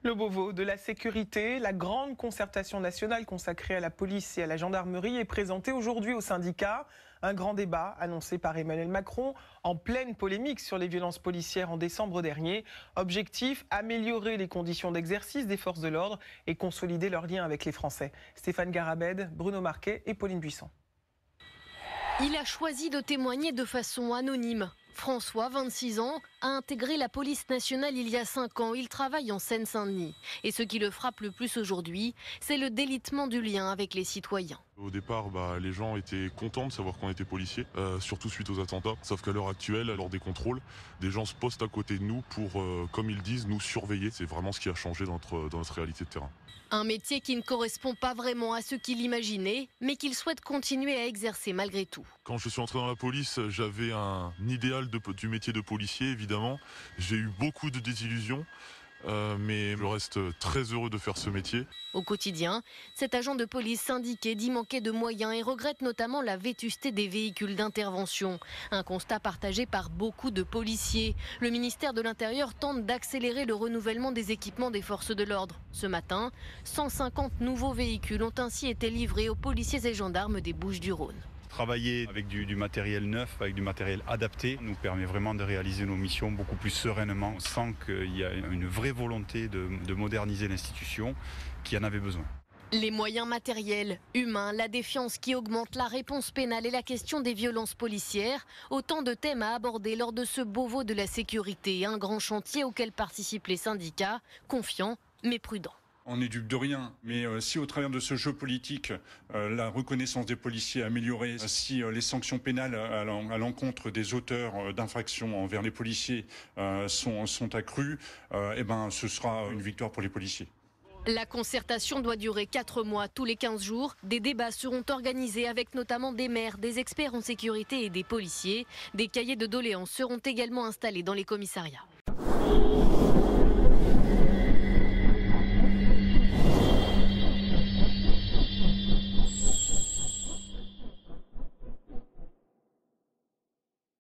Le Beauvau de la sécurité, la grande concertation nationale consacrée à la police et à la gendarmerie est présentée aujourd'hui au syndicat. Un grand débat annoncé par Emmanuel Macron en pleine polémique sur les violences policières en décembre dernier. Objectif, améliorer les conditions d'exercice des forces de l'ordre et consolider leurs liens avec les Français. Stéphane Garabed, Bruno Marquet et Pauline Buisson. Il a choisi de témoigner de façon anonyme. François, 26 ans, a intégré la police nationale il y a 5 ans. Il travaille en Seine-Saint-Denis. Et ce qui le frappe le plus aujourd'hui, c'est le délitement du lien avec les citoyens. Au départ, les gens étaient contents de savoir qu'on était policiers, surtout suite aux attentats. Sauf qu'à l'heure actuelle, lors des contrôles, des gens se postent à côté de nous pour, comme ils disent, nous surveiller. C'est vraiment ce qui a changé dans notre réalité de terrain. Un métier qui ne correspond pas vraiment à ce qu'il imaginait, mais qu'il souhaite continuer à exercer malgré tout. Quand je suis entré dans la police, j'avais un idéal du métier de policier, évidemment. J'ai eu beaucoup de désillusions. Mais je reste très heureux de faire ce métier. Au quotidien, cet agent de police syndiqué dit manquer de moyens et regrette notamment la vétusté des véhicules d'intervention. Un constat partagé par beaucoup de policiers. Le ministère de l'Intérieur tente d'accélérer le renouvellement des équipements des forces de l'ordre. Ce matin, 150 nouveaux véhicules ont ainsi été livrés aux policiers et gendarmes des Bouches-du-Rhône. Travailler avec du matériel neuf, avec du matériel adapté, nous permet vraiment de réaliser nos missions beaucoup plus sereinement. On sent qu'il y a une vraie volonté de moderniser l'institution qui en avait besoin. Les moyens matériels, humains, la défiance qui augmente, la réponse pénale et la question des violences policières, autant de thèmes à aborder lors de ce Beauvau de la sécurité, un grand chantier auquel participent les syndicats, confiants mais prudents. On n'est dupe de rien, mais si au travers de ce jeu politique, la reconnaissance des policiers est améliorée, si les sanctions pénales à l'encontre des auteurs d'infractions envers les policiers sont accrues, ce sera une victoire pour les policiers. La concertation doit durer 4 mois. Tous les 15 jours, des débats seront organisés avec notamment des maires, des experts en sécurité et des policiers. Des cahiers de doléances seront également installés dans les commissariats.